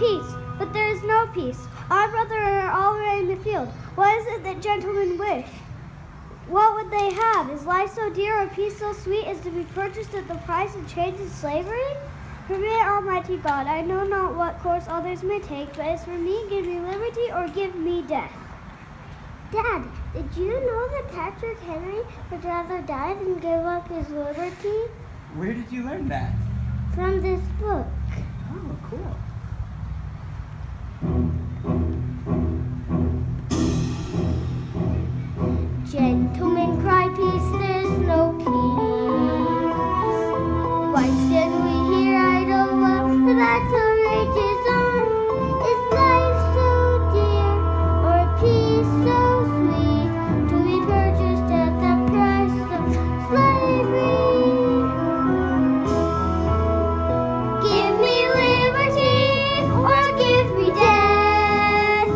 peace, but there is no peace. Our brethren are already in the field. What is it that gentlemen wish? What would they have? Is life so dear or peace so sweet as to be purchased at the price of chains and slavery? Permit, Almighty God, I know not what course others may take, but as for me, give me liberty or give me death. Dad, did you know that Patrick Henry would rather die than give up his liberty? Where did you learn that? From this book. Oh, cool. Gentlemen cry peace, there's no peace. Why stand we here idle while the battle rages on? Is life so dear or peace so sweet to be purchased at the price of slavery? Give me liberty or give me death.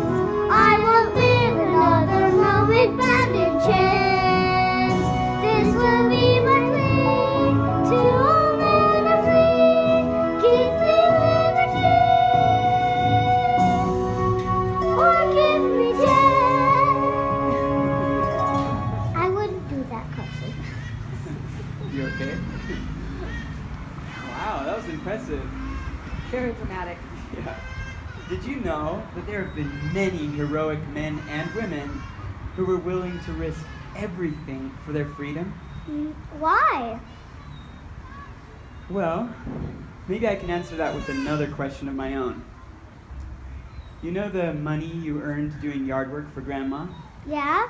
I won't live another moment bound in chains. This will be my plea to all men are free. Give me liberty or give me death. I wouldn't do that, Carson. You okay? Wow, that was impressive. Very dramatic. Yeah. Did you know that there have been many heroic men and women who were willing to risk everything for their freedom? Why? Well, maybe I can answer that with another question of my own. You know the money you earned doing yard work for Grandma? Yeah?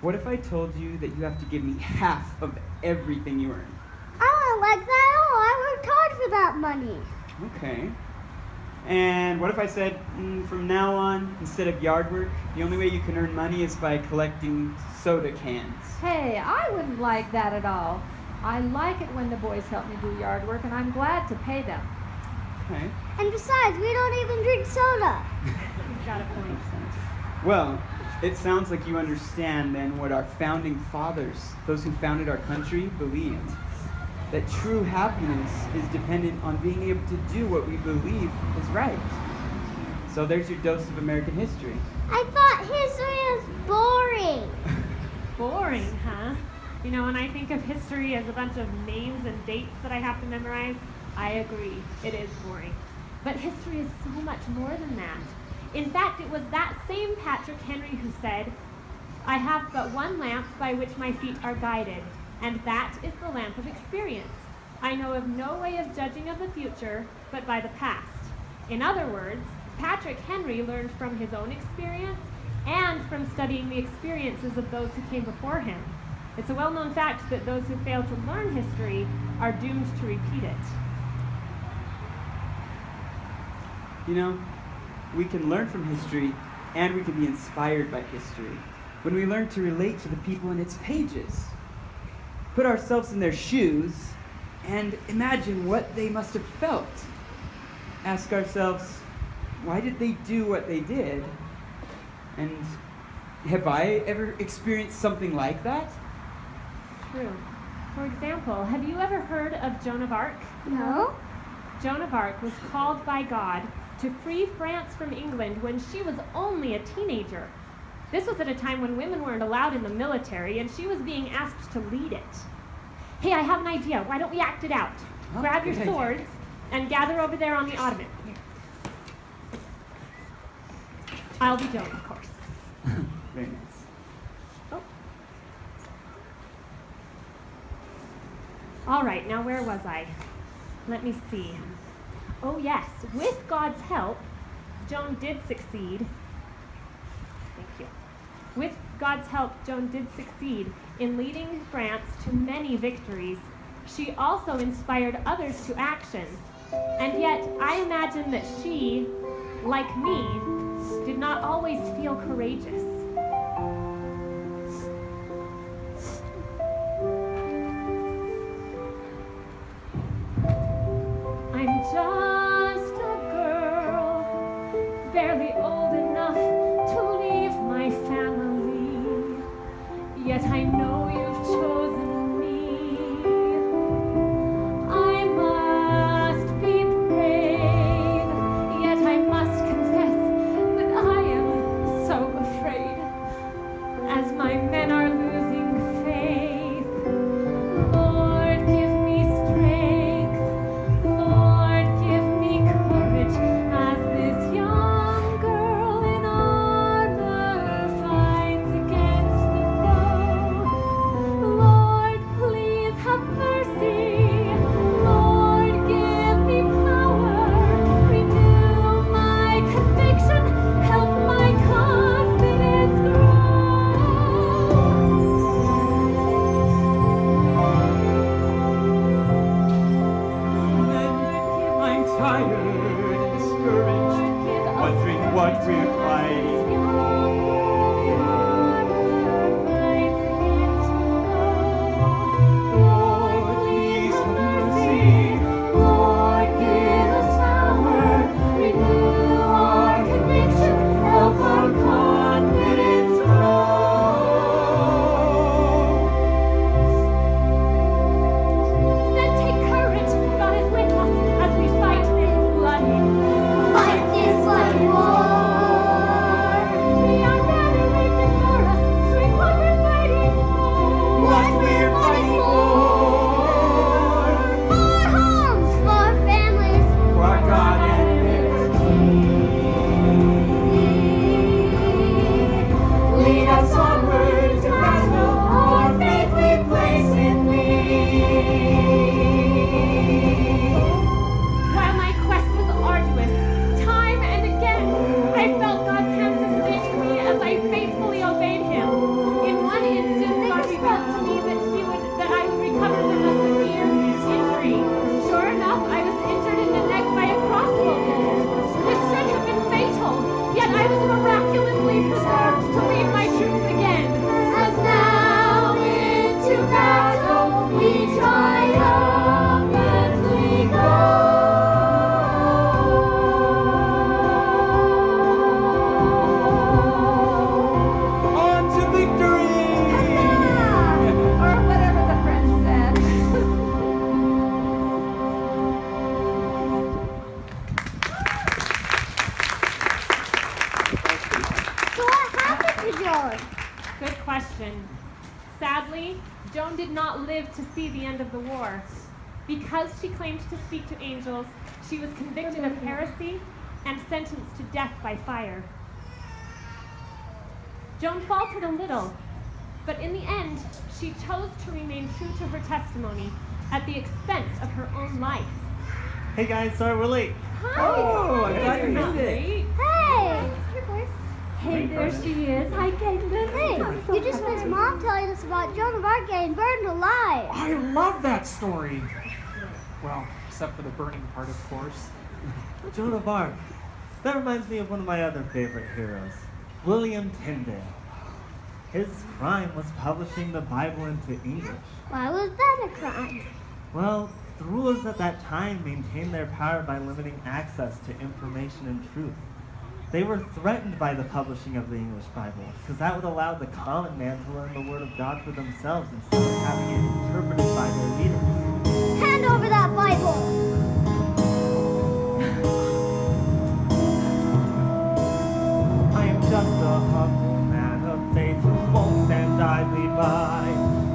What if I told you that you have to give me half of everything you earn? I don't like that at all. I worked hard for that money. Okay. And what if I said, from now on, instead of yard work, the only way you can earn money is by collecting soda cans? Hey, I wouldn't like that at all. I like it when the boys help me do yard work, and I'm glad to pay them. Okay. And besides, we don't even drink soda. He's got a point. Well, it sounds like you understand then what our founding fathers, those who founded our country, believed. That true happiness is dependent on being able to do what we believe is right. So there's your dose of American history. I thought history was boring. Boring, huh? You know, when I think of history as a bunch of names and dates that I have to memorize, I agree, it is boring. But history is so much more than that. In fact, it was that same Patrick Henry who said, "I have but one lamp by which my feet are guided, and that is the lamp of experience. I know of no way of judging of the future, but by the past." In other words, Patrick Henry learned from his own experience and from studying the experiences of those who came before him. It's a well-known fact that those who fail to learn history are doomed to repeat it. You know, we can learn from history and we can be inspired by history when we learn to relate to the people in its pages. Put ourselves in their shoes and imagine what they must have felt. Ask ourselves, why did they do what they did? And have I ever experienced something like that? True. For example, have you ever heard of Joan of Arc? No? Joan of Arc was called by God to free France from England when she was only a teenager. This was at a time when women weren't allowed in the military, and she was being asked to lead it. Hey, I have an idea. Why don't we act it out? Oh, Grab your good idea. swords and gather over there on the ottoman. I'll be Joan, of course. Very nice. Oh. All right, now where was I? Let me see. Oh yes, with God's help, Joan did succeed. Thank you. With God's help, Joan did succeed in leading France to many victories. She also inspired others to action. And yet, I imagine that she, like me, did not always feel courageous. I'm just a girl, barely old enough to leave my family. Yet I know you've chosen me. I must be brave, yet I Joan did not live to see the end of the war. Because she claimed to speak to angels, she was convicted of heresy and sentenced to death by fire. Joan faltered a little, but in the end, she chose to remain true to her testimony at the expense of her own life. Hey guys, sorry we're late. Hi! Oh, I'm glad you You're not made it. late. Hey! Hey, there she is. Hi, Caitlin. Hey, you just missed Mom telling us about Joan of Arc getting burned alive. I love that story. Well, except for the burning part, of course. Joan of Arc. That reminds me of one of my other favorite heroes, William Tyndale. His crime was publishing the Bible into English. Why was that a crime? Well, the rulers at that time maintained their power by limiting access to information and truth. They were threatened by the publishing of the English Bible, because that would allow the common man to learn the Word of God for themselves instead of having it interpreted by their leaders. Hand over that Bible! I am just a humble man of faith who won't stand idly by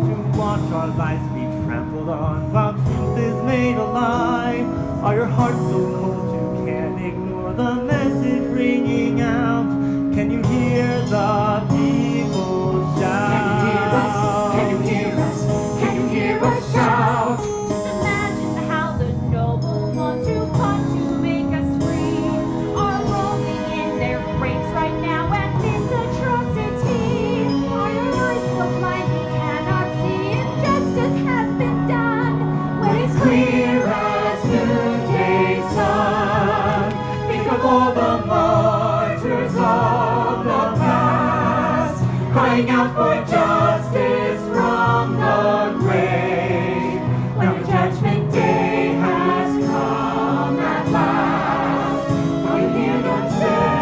to watch our lives be trampled on while truth is made a lie. Are your hearts so cold you can't ignore the message ringing out? Can you hear the people shout? Can you hear us? Can you hear us shout? Just imagine how the noble ones who fought to make us free are rolling in their graves right now at this atrocity. Are your eyes so blind you cannot see injustice has been done? When it's Clear as noonday sun. Think of all the martyrs of the past, crying out for justice from the grave. When the judgment day has come at last, will you hear them say,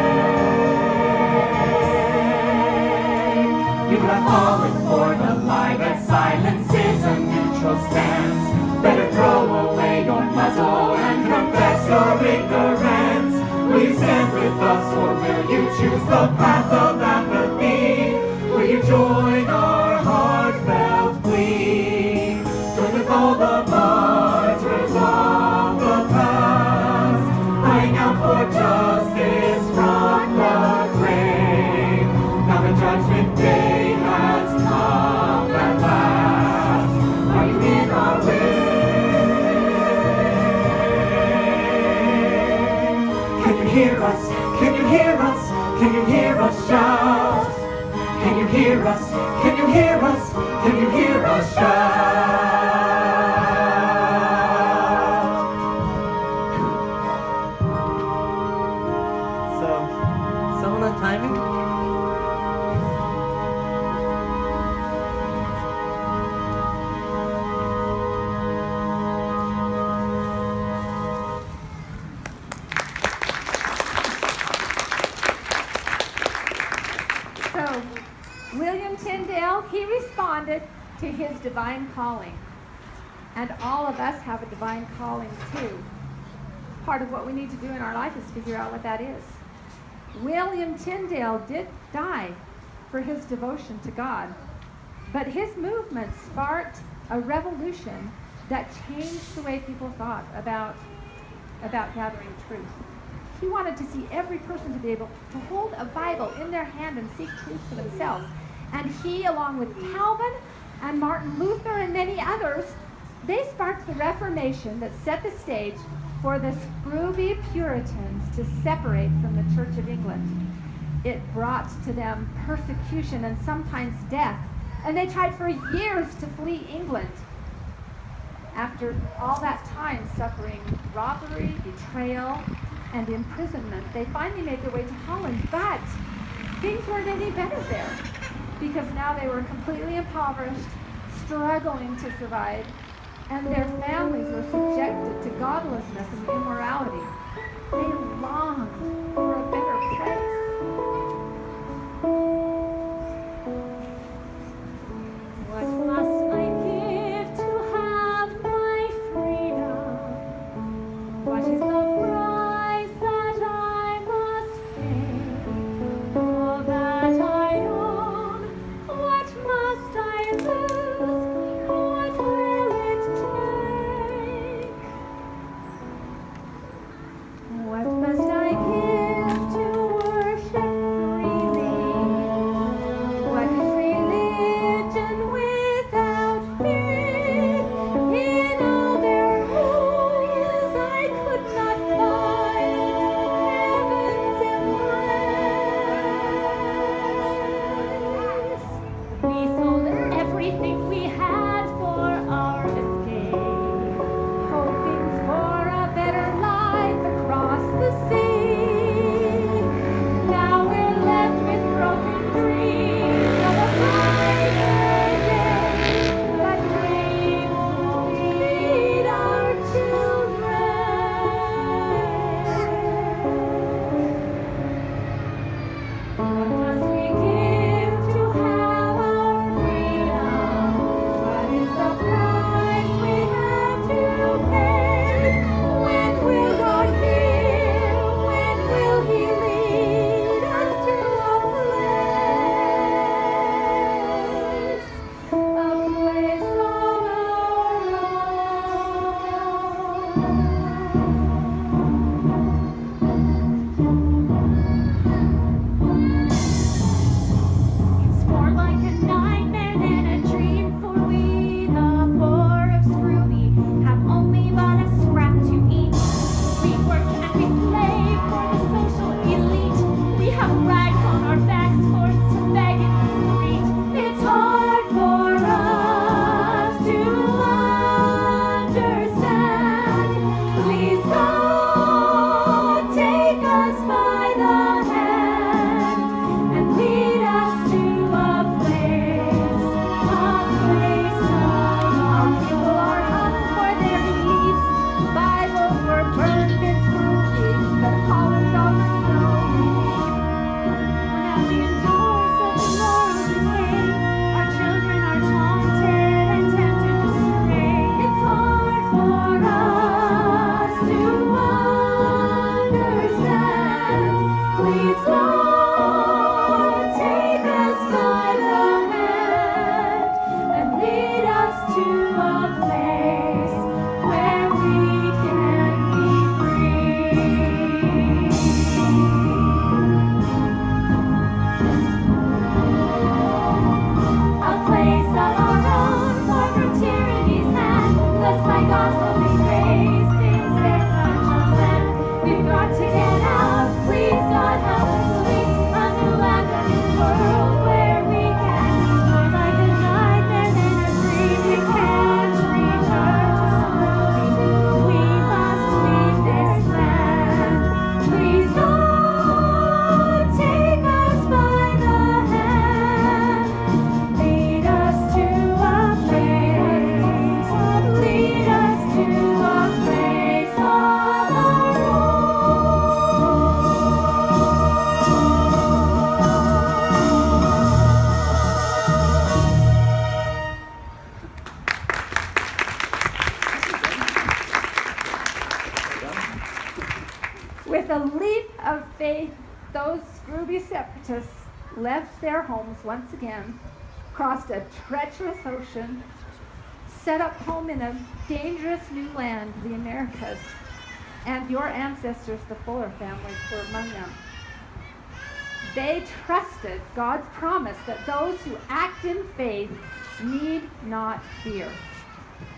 you have fallen for the lie that silences a neutral stance. Better throw away your muzzle and confess your ignorance. Will you stand with us or will you choose the path of apathy? Will you join our heartfelt plea? Join with all the martyrs of the past, crying out for justice from the grave. Now the judgment day has come at last. Are you in our way? Can you hear us? Can you hear us? Can you hear us shout? Can you hear us? Can you hear us? Can you hear us shout? So, someone on timing? So, William Tyndale, he responded to his divine calling. And all of us have a divine calling too. Part of what we need to do in our life is figure out what that is. William Tyndale did die for his devotion to God, but his movement sparked a revolution that changed the way people thought about gathering truth. He wanted to see every person to be able to hold a Bible in their hand and seek truth for themselves. And he, along with Calvin and Martin Luther and many others, they sparked the Reformation that set the stage for the scrooby Puritans to separate from the Church of England. It brought to them persecution and sometimes death, and they tried for years to flee England. After all that time suffering robbery, betrayal, and imprisonment, they finally made their way to Holland, but things weren't any better there because now they were completely impoverished, struggling to survive, and their families were subjected to godlessness and immorality. They longed for a better place. What must I give to have my freedom? What is the price that I must pay? All that I own, what must I lose? With a leap of faith, those scrooby separatists left their homes once again, crossed a treacherous ocean, set up home in a dangerous new land, the Americas, and your ancestors, the Fuller families, were among them. They trusted God's promise that those who act in faith need not fear.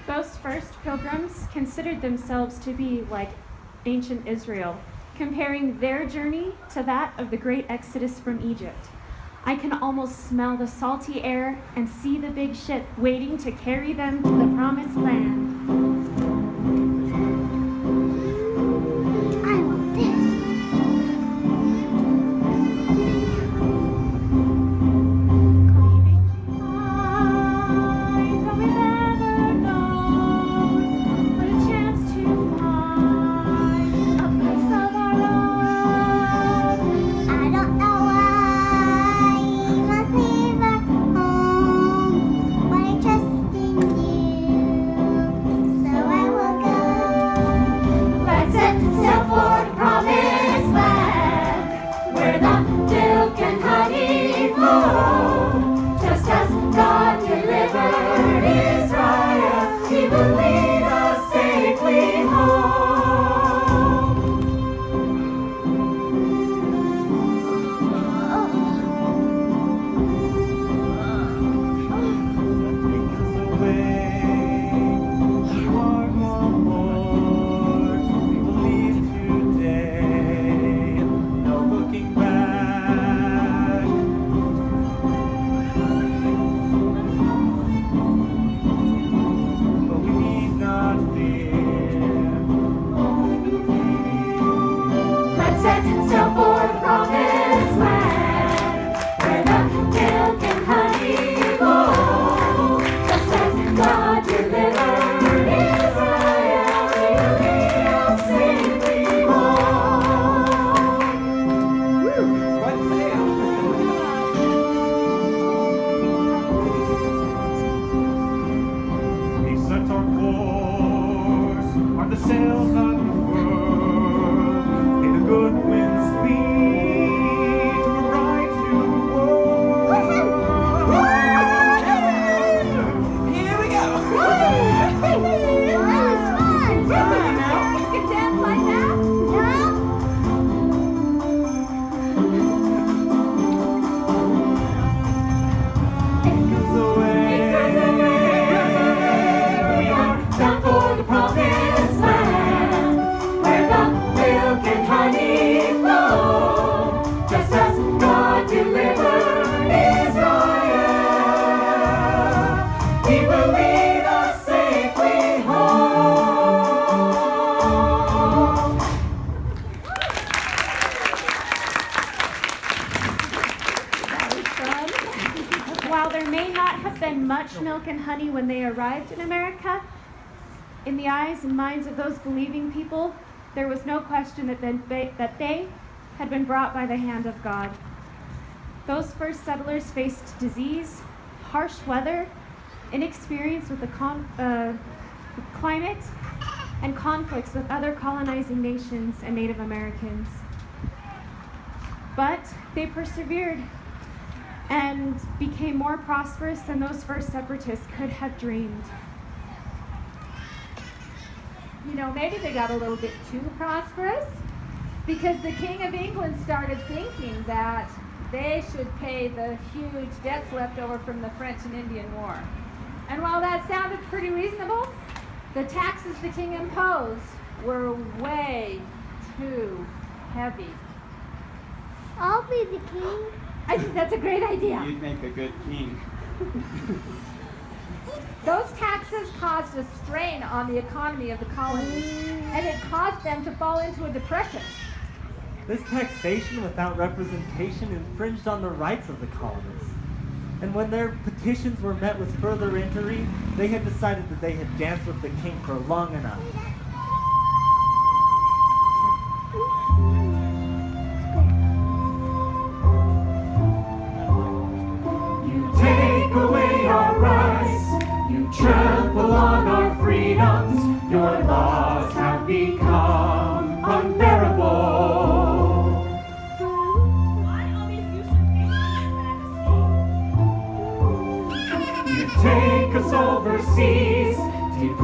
Those first pilgrims considered themselves to be like ancient Israel, comparing their journey to that of the great Exodus from Egypt. I can almost smell the salty air and see the big ship waiting to carry them to the promised land. I want this. I don't know why you must leave our home, but I trust in you, so I will go. Let's set sail for the promised land, where the milk and honey flow. Just as God delivered Israel, He will lead us safely home. Let's set sail for the promised land, where the milk and honey flow. Just as God delivered Israel, He will lead us safely home. What sail? We set our course on the sails unfurled, in a good wind speed to a right new world. Here we go. That was fun. You can dance like that? We are bound for the promised land, where the milk and honey flow. Just as God delivered Israel, He will lead us safely home. While there may not have been much milk and honey when they arrived in America, in the eyes and minds of those believing people, there was no question that they had been brought by the hand of God. Those first settlers faced disease, harsh weather, inexperience with the climate, and conflicts with other colonizing nations and Native Americans. But they persevered and became more prosperous than those first separatists could have dreamed. You know, maybe they got a little bit too prosperous, because the King of England started thinking that they should pay the huge debts left over from the French and Indian War. And while that sounded pretty reasonable, the taxes the king imposed were way too heavy. I'll be the king. I think that's a great idea. You'd make a good king. Those taxes caused a strain on the economy of the colonies, and it caused them to fall into a depression. This taxation without representation infringed on the rights of the colonists. And when their petitions were met with further injury, they had decided that they had danced with the king for long enough. You take away our rights, you trample on our freedoms, your laws have become unbearable.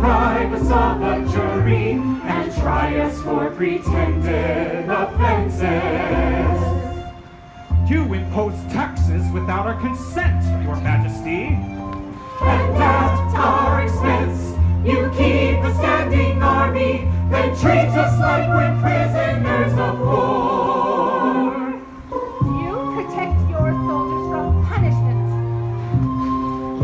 deprive us of a jury and try us for pretended offenses. You impose taxes without our consent, Your Majesty. And at our expense, you keep a standing army, then treat us like we're prisoners of war. You protect your soldiers from punishment.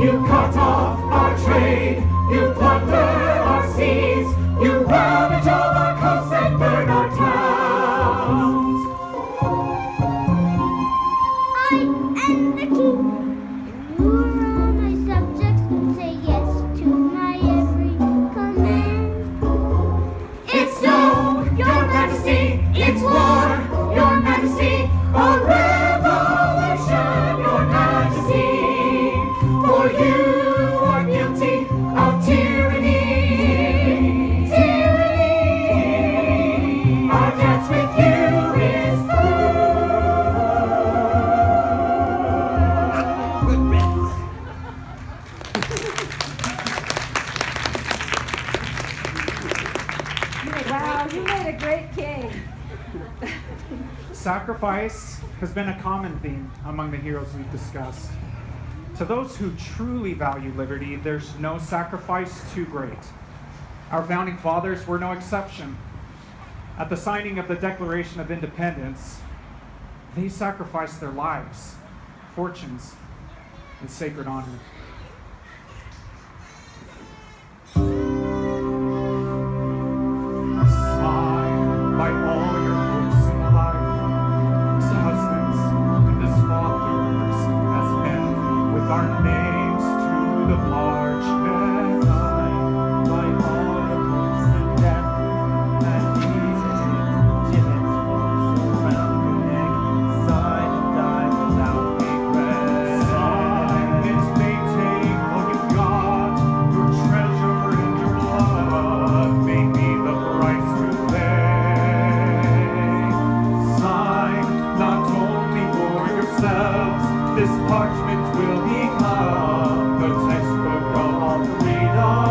You cut off our trade, you plunder our seas, you ravage all our coasts and burn our towns. I am the king. You are all my subjects and say yes to my every command. It's no, Your Majesty, it's war, Your Majesty, a revolution, Your Majesty. For you are guilty of tyranny, tyranny. Our debts with you is through. Good riddance. Wow, you made a great king. Sacrifice has been a common theme among the heroes we've discussed. To those who truly value liberty, there's no sacrifice too great. Our founding fathers were no exception. At the signing of the Declaration of Independence, they sacrificed their lives, fortunes, and sacred honor. Sign by all your hopes in life, as husbands and as fathers, as men, with our names to the parchment. Sign by all your hopes in death, and easy gibbets around your neck. Sign and die without regret. Sign this may take all you've got, your treasure and your blood may be the price to pay. Sign not only for yourselves, this parchment will become the textbook of all freedom.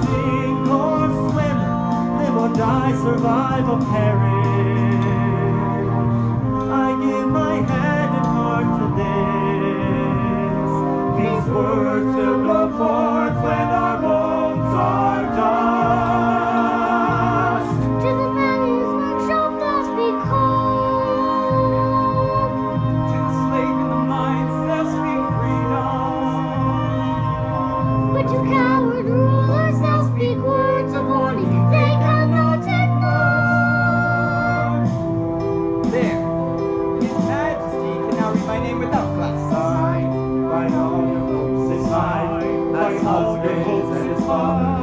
Sink or swim, live or die, survive or perish. I give my hand and heart to this. These words will go forth when our bones are dust. To the man whose work shall thus be called. To the slave in the mines, they'll speak freedom. But to coward rulers they'll speak words of warning they cannot ignore. There. His Majesty can now read my name without glasses. Signed by all your hopes in life, as husbands and as fathers,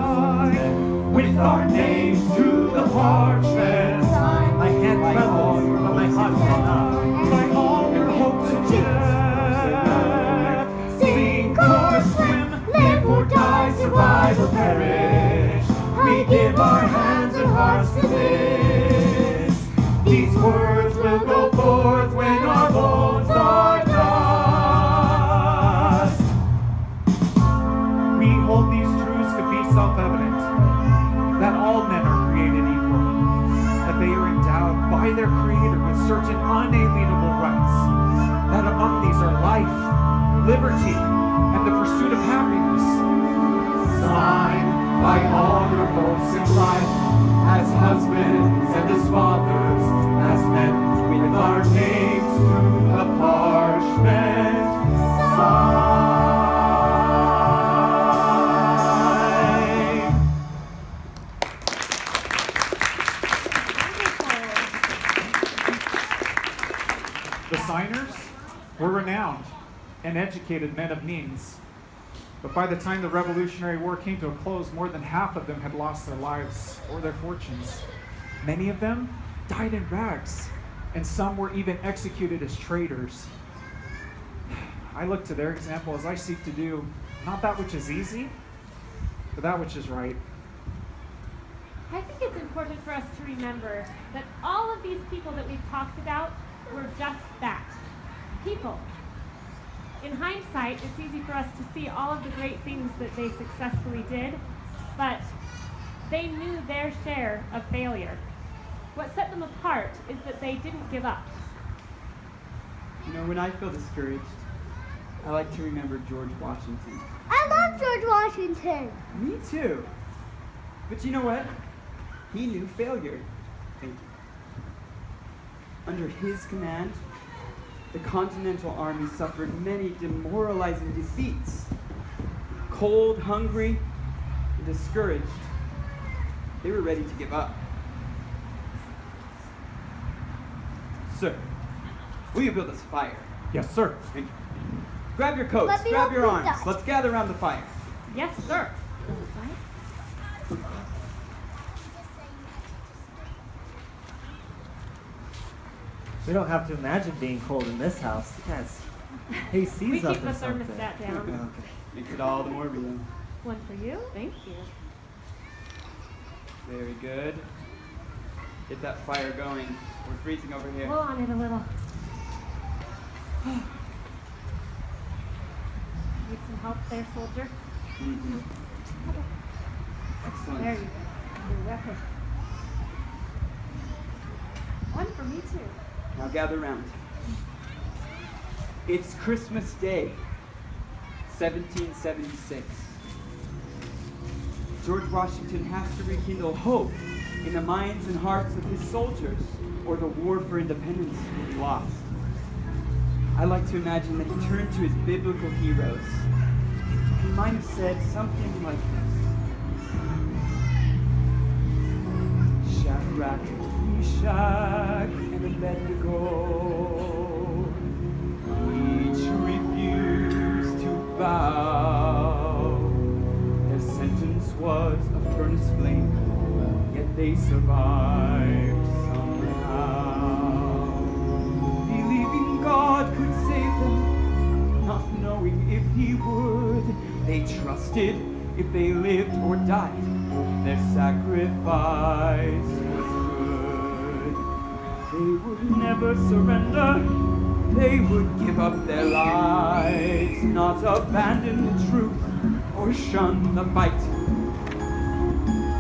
With our names to the parchment. my hand trembles, but my heart cannot. By all your hopes in death. Sink or swim, live or die, survive or perish. We give our hands and hearts to this. These words will go forth when our bones are dust. We hold these truths to be self-evident, that all men are created equal, that they are endowed by their Creator with certain unalienable rights, that among these are life, liberty, and the pursuit of happiness. Sign by all your hopes in life, as husbands and as fathers, as men, with our names to the parchment. Sign. The signers were renowned and educated men of means. But by the time the Revolutionary War came to a close, more than half of them had lost their lives or their fortunes. Many of them died in rags, and some were even executed as traitors. I look to their example as I seek to do not that which is easy, but that which is right. I think it's important for us to remember that all of these people that we've talked about were just that, people. In hindsight, it's easy for us to see all of the great things that they successfully did, but they knew their share of failure. What set them apart is that they didn't give up. You know, when I feel discouraged, I like to remember George Washington. I love George Washington. Me too. But you know what? He knew failure. Thank you. Under his command, the Continental Army suffered many demoralizing defeats. Cold, hungry, and discouraged, they were ready to give up. Sir, will you build us a fire? Yes, sir. Thank you. Grab your coats, Let me grab help your with arms. that. Let's gather around the fire. Yes, sir. We don't have to imagine being cold in this house. Yes. Hey, We sees up keep the or something. thermostat down. Okay. Makes it all the more real. One for you. Thank you. Very good. Get that fire going. We're freezing over here. Blow on it a little. Need some help there, soldier? Mhm. Excellent. There you go. Your weapon. One for me, too. Now gather round. It's Christmas Day, 1776. George Washington has to rekindle hope in the minds and hearts of his soldiers, or the war for independence will be lost. I like to imagine that he turned to his biblical heroes. He might have said something like this. Shadrach, Meshach, and Abednego, each refused to bow. Their sentence was a furnace flame, yet they survived somehow. Believing God could save them, not knowing if he would, they trusted if they lived or died, their sacrifice was good. They would never surrender, they would give up their lives, not abandon the truth or shun the fight.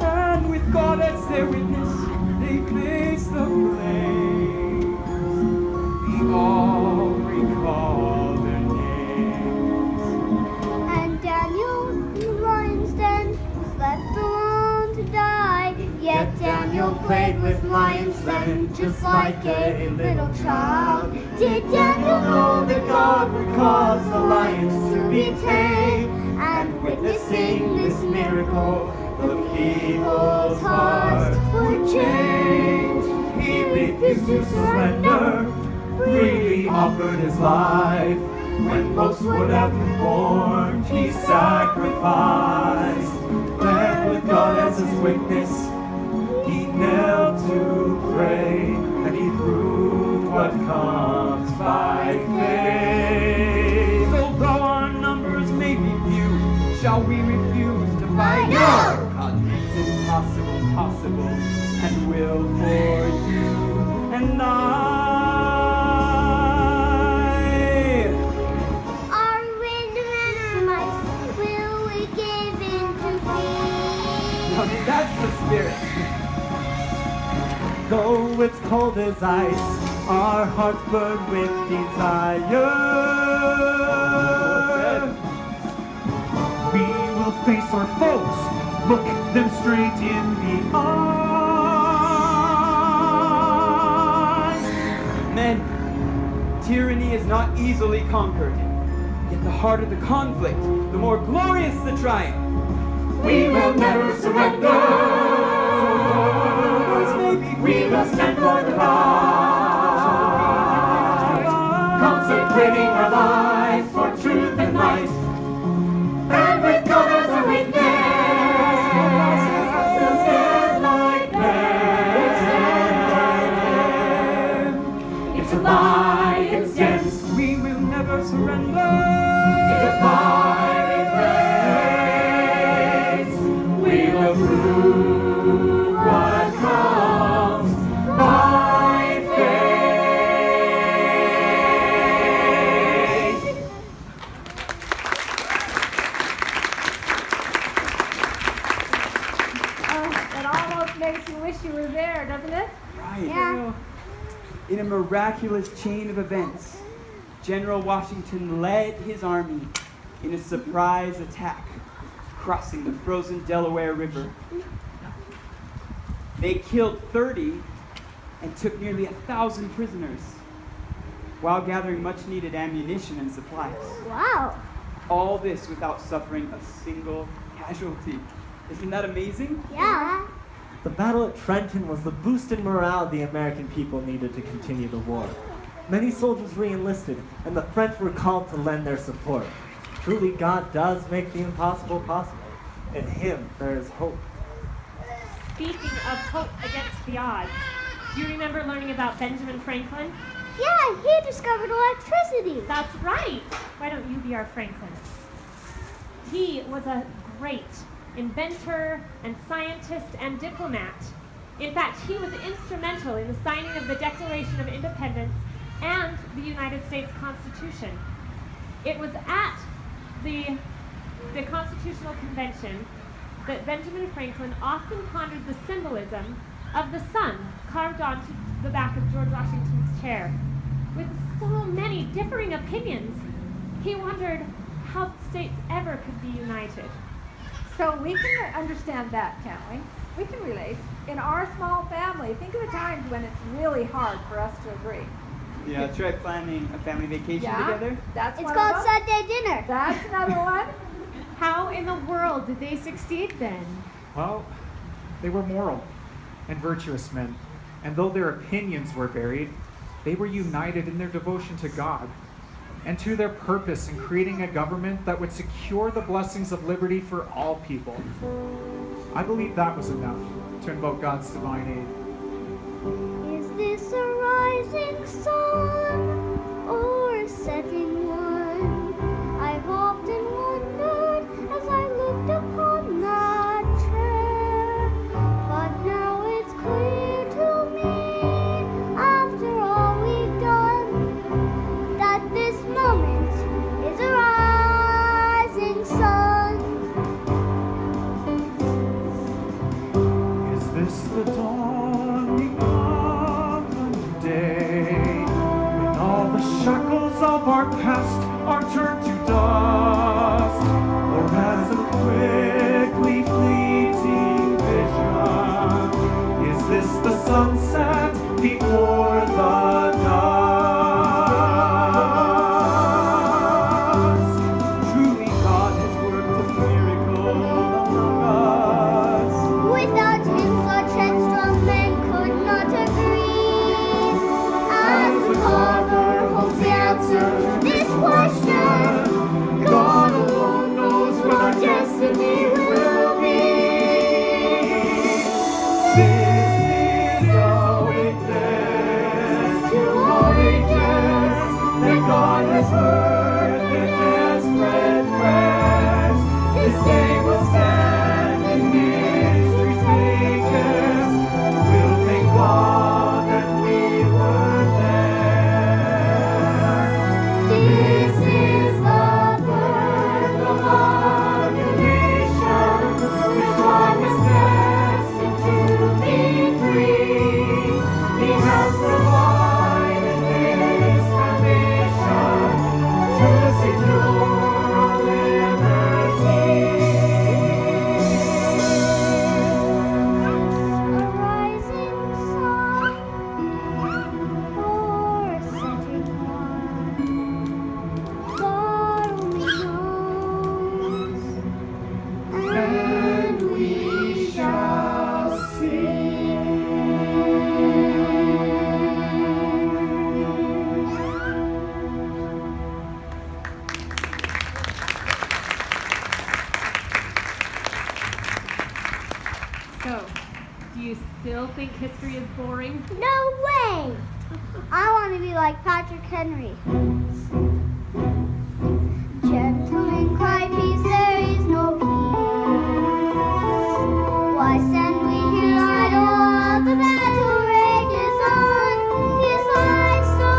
And with God as their witness, they face the flames. We all recall their names. And Daniel in the lion's den was left alone to die. Yet Daniel played with lions then, just like a little child. Did Daniel know that God would cause the lions to be tamed? And witnessing this miracle, the people's hearts were changed. He refused to surrender, freely offered his life. When most would have conformed, he sacrificed. And with God as his witness, he knelt to pray, and he proved what comes by faith. Although our numbers may be few, shall we refuse to fight? No! God makes impossible possible, and will for you and I. Our windmen or mice, will we give in to Now fear? that's the spirit. Though it's cold as ice, our hearts burn with desire. We will face our foes, look them straight in the eyes. Men, tyranny is not easily conquered. Yet the harder the conflict, the more glorious the triumph. We will never surrender. We will stand for the right, consecrating our lives for truth and light. And with God as a witness, we'll stand like them. Into lion's dens, We will never surrender. to the fiery flames. We will prove what comes by faith. It almost makes you wish you were there, doesn't it? Right. Yeah. In a miraculous chain of events, General Washington led his army in a surprise attack, crossing the frozen Delaware River. They killed 30 and took nearly 1,000 prisoners, while gathering much-needed ammunition and supplies. Wow. All this without suffering a single casualty. Isn't that amazing? Yeah. The battle at Trenton was the boost in morale the American people needed to continue the war. Many soldiers re-enlisted, and the French were called to lend their support. Truly, God does make the impossible possible. In Him, there is hope. Speaking of hope against the odds, do you remember learning about Benjamin Franklin? Yeah, he discovered electricity. That's right. Why don't you be our Franklin? He was a great inventor and scientist and diplomat. In fact, he was instrumental in the signing of the Declaration of Independence and the United States Constitution. It was at the Constitutional Convention that Benjamin Franklin often pondered the symbolism of the sun carved onto the back of George Washington's chair. With so many differing opinions, he wondered how the states ever could be united. So we can understand that, can't we? We can relate. In our small family, think of the times when it's really hard for us to agree. Yeah, try planning a family vacation together. That's It's one called of them. Sunday dinner. That's another one. How in the world did they succeed then? Well, they were moral and virtuous men, and though their opinions were varied, they were united in their devotion to God and to their purpose in creating a government that would secure the blessings of liberty for all people. I believe that was enough to invoke God's divine aid. Is this a rising sun or a setting one? I've often wondered as I looked upon that chair, but now it's clear to me, after all we've done, that this moment is a rising sun. Is this the dawning of a new day, when all the shackles of our past are turned to dust? Or as a quickly fleeting vision, is this the sunset before the dusk? Truly God has worked a miracle among us. Without him, such headstrong men could not agree. As the carver holds the answer to this question, God alone knows what our destiny will be. This is a witness to all ages that God has heard the desperate prayers. This day will stand in history's pages. We'll thank God that we were there. This is the birth of our new nation, which God was destined to be free. He has provided His foundation to secure our liberty. A rising sun or a setting one, God only knows, and we shall see. So, do you still think history is boring? No way! I want to be like Patrick Henry. Gentlemen, cry peace, there is no peace. Why stand we here idle? The battle rages on. Is life so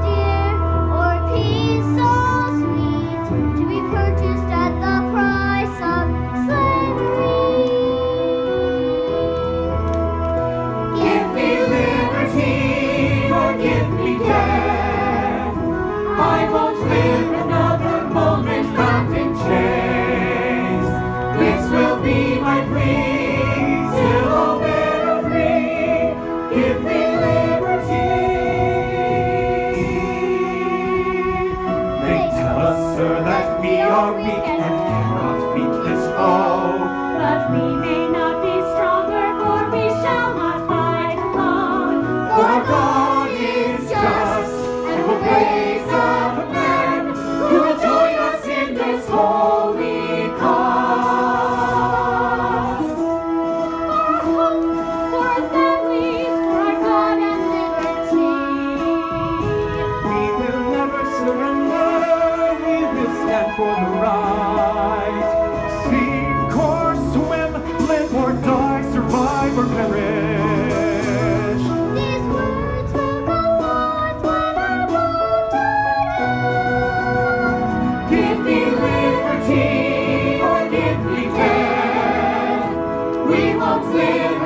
dear, or peace so sweet, to be purchased at the price of slavery? folks live